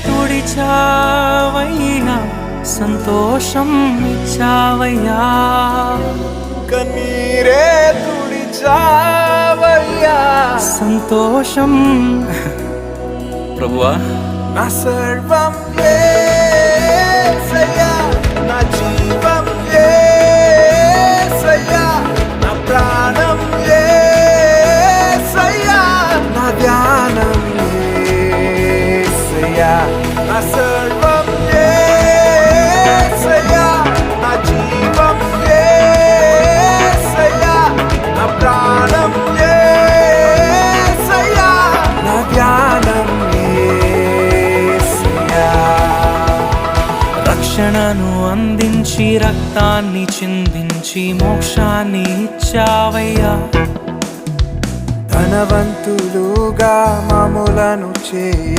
తుడిచావయ్యా సంతోషం ఇచ్చావయ్యా కన్నీరే తుడిచావయ్యా సంతోషం ప్రభువా నా సర్వం యేసయ్యా నా జీవం యేసయ్యా నా ప్రాణం యేసయ్యా నా ధ్యానం యేసయ్యా నా సర్వం యేసయ్యా నా జీవం యేసయ్యా నా ప్రాణం యేసయ్యా నా ధ్యానం రక్షణను అందించి రక్తాన్ని చిందించి మోక్షాన్ని ఇచ్చావయ్యా ధనవంతులుగా మమ్ములను చేయ